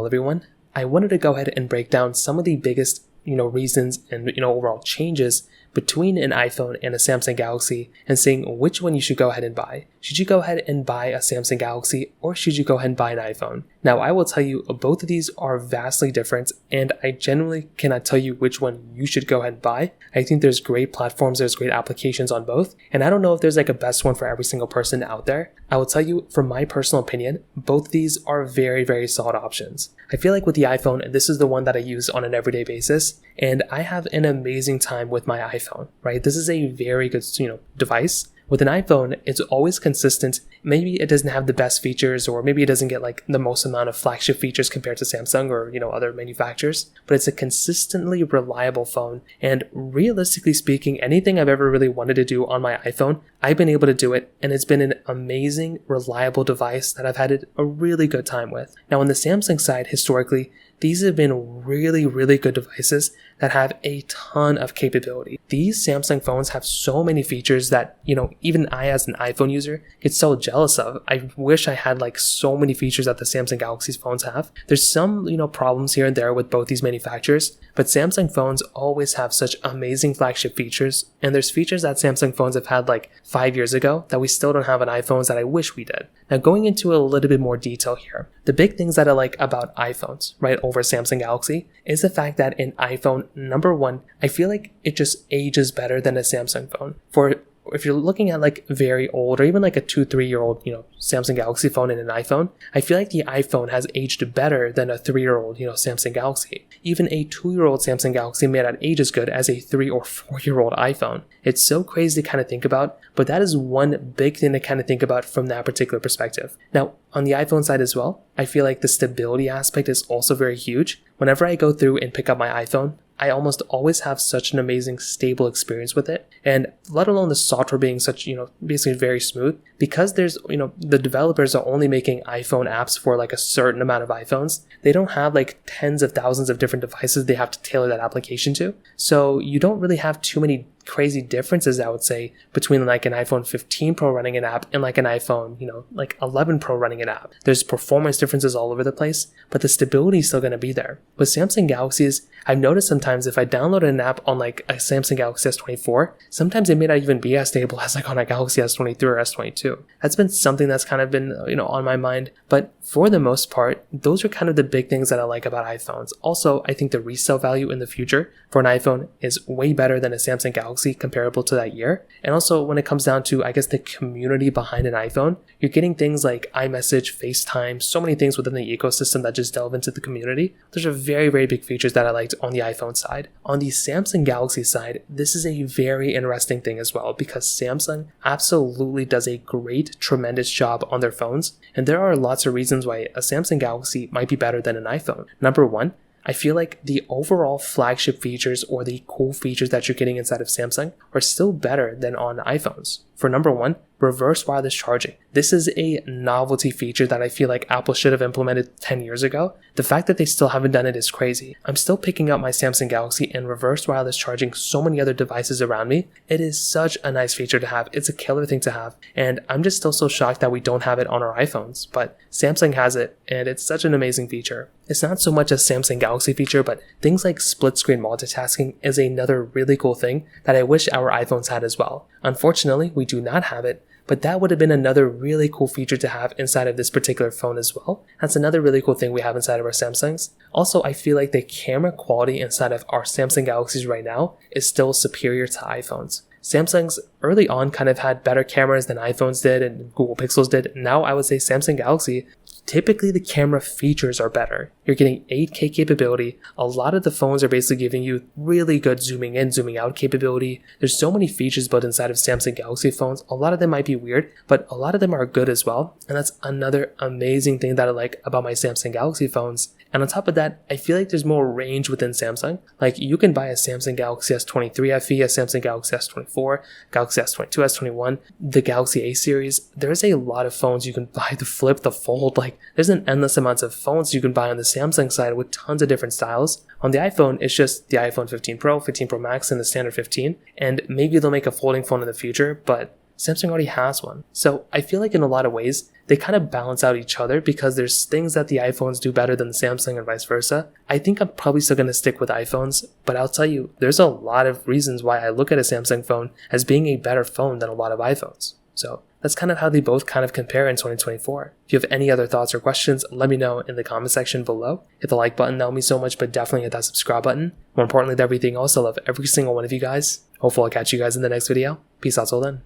everyone. I wanted to go ahead and break down some of the biggest, reasons and, overall changes between an iPhone and a Samsung Galaxy and seeing which one you should go ahead and buy. Should you go ahead and buy a Samsung Galaxy or should you go ahead and buy an iPhone? Now, I will tell you both of these are vastly different and I genuinely cannot tell you which one you should go ahead and buy. I think there's great platforms, there's great applications on both, and I don't know if there's like a best one for every single person out there. I will tell you, from my personal opinion, both of these are very, very solid options. I feel like with the iPhone, this is the one that I use on an everyday basis, and I have an amazing time with my iPhone, right? This is a very good, device. With an iPhone, it's always consistent. Maybe it doesn't have the best features, or maybe it doesn't get like the most amount of flagship features compared to Samsung or, other manufacturers, but it's a consistently reliable phone. And realistically speaking, anything I've ever really wanted to do on my iPhone, I've been able to do it, and it's been an amazing, reliable device that I've had a really good time with. Now, on the Samsung side, historically, these have been really, really good devices that have a ton of capability. These Samsung phones have so many features that, even I as an iPhone user get so jealous of. I wish I had like so many features that the Samsung Galaxy phones have. There's some, problems here and there with both these manufacturers, but Samsung phones always have such amazing flagship features, and there's features that Samsung phones have had like 5 years ago that we still don't have on iPhones that I wish we did. Now, going into a little bit more detail here, the big things that I like about iPhones, right, over Samsung Galaxy is the fact that in iPhone, number one, I feel like it just ages better than a Samsung phone. If you're looking at like very old or even like a 2-3-year-old, Samsung Galaxy phone and an iPhone, I feel like the iPhone has aged better than a 3-year-old, Samsung Galaxy. Even a 2-year-old Samsung Galaxy may not age as good as a 3 or 4-year-old iPhone. It's so crazy to kind of think about, but that is one big thing to kind of think about from that particular perspective. Now, on the iPhone side as well, I feel like the stability aspect is also very huge. Whenever I go through and pick up my iPhone, I almost always have such an amazing stable experience with it, and let alone the software being such, basically very smooth, because there's, the developers are only making iPhone apps for like a certain amount of iPhones. They don't have like tens of thousands of different devices they have to tailor that application to. So you don't really have too many crazy differences, I would say, between like an iPhone 15 Pro running an app and like an iPhone, like 11 Pro running an app. There's performance differences all over the place, but the stability is still going to be there. With Samsung Galaxies, I've noticed sometimes if I download an app on like a Samsung Galaxy S24, sometimes it may not even be as stable as like on a Galaxy S23 or S22. That's been something that's kind of been, on my mind. But for the most part, those are kind of the big things that I like about iPhones. Also, I think the resale value in the future for an iPhone is way better than a Samsung Galaxy comparable to that year. And also when it comes down to, I guess, the community behind an iPhone, you're getting things like iMessage, FaceTime, so many things within the ecosystem that just delve into the community. Those are very, very big features that I liked on the iPhone side. On the Samsung Galaxy side, this is a very interesting thing as well, because Samsung absolutely does a great, tremendous job on their phones. And there are lots of reasons why a Samsung Galaxy might be better than an iPhone. Number one, I feel like the overall flagship features or the cool features that you're getting inside of Samsung are still better than on iPhones. For number one, reverse wireless charging. This is a novelty feature that I feel like Apple should have implemented 10 years ago. The fact that they still haven't done it is crazy. I'm still picking up my Samsung Galaxy and reverse wireless charging so many other devices around me. It is such a nice feature to have. It's a killer thing to have. And I'm just still so shocked that we don't have it on our iPhones. But Samsung has it, and it's such an amazing feature. It's not so much a Samsung Galaxy feature, but things like split screen multitasking is another really cool thing that I wish our iPhones had as well. Unfortunately, we do not have it, but that would have been another really cool feature to have inside of this particular phone as well. That's another really cool thing we have inside of our Samsungs. Also, I feel like the camera quality inside of our Samsung Galaxies right now is still superior to iPhones. Samsung's early on kind of had better cameras than iPhones did and Google Pixels did. Now I would say Samsung Galaxy, typically the camera features are better. You're getting 8K capability. A lot of the phones are basically giving you really good zooming in, zooming out capability. There's so many features built inside of Samsung Galaxy phones. A lot of them might be weird, but a lot of them are good as well. And that's another amazing thing that I like about my Samsung Galaxy phones. And on top of that, I feel like there's more range within Samsung. Like you can buy a Samsung Galaxy S23 FE, a Samsung Galaxy S24, Galaxy S22, S21, the Galaxy A series. There's a lot of phones you can buy, the flip, the fold. Like there's an endless amount of phones you can buy on the Samsung side with tons of different styles. On the iPhone, it's just the iPhone 15 Pro, 15 Pro Max, and the standard 15. And maybe they'll make a folding phone in the future, but Samsung already has one. So I feel like in a lot of ways, they kind of balance out each other because there's things that the iPhones do better than the Samsung and vice versa. I think I'm probably still going to stick with iPhones, but I'll tell you, there's a lot of reasons why I look at a Samsung phone as being a better phone than a lot of iPhones. So that's kind of how they both kind of compare in 2024. If you have any other thoughts or questions, let me know in the comment section below. Hit the like button, that would mean so much, but definitely hit that subscribe button. More importantly than everything else, I love every single one of you guys. Hopefully I'll catch you guys in the next video. Peace out till then.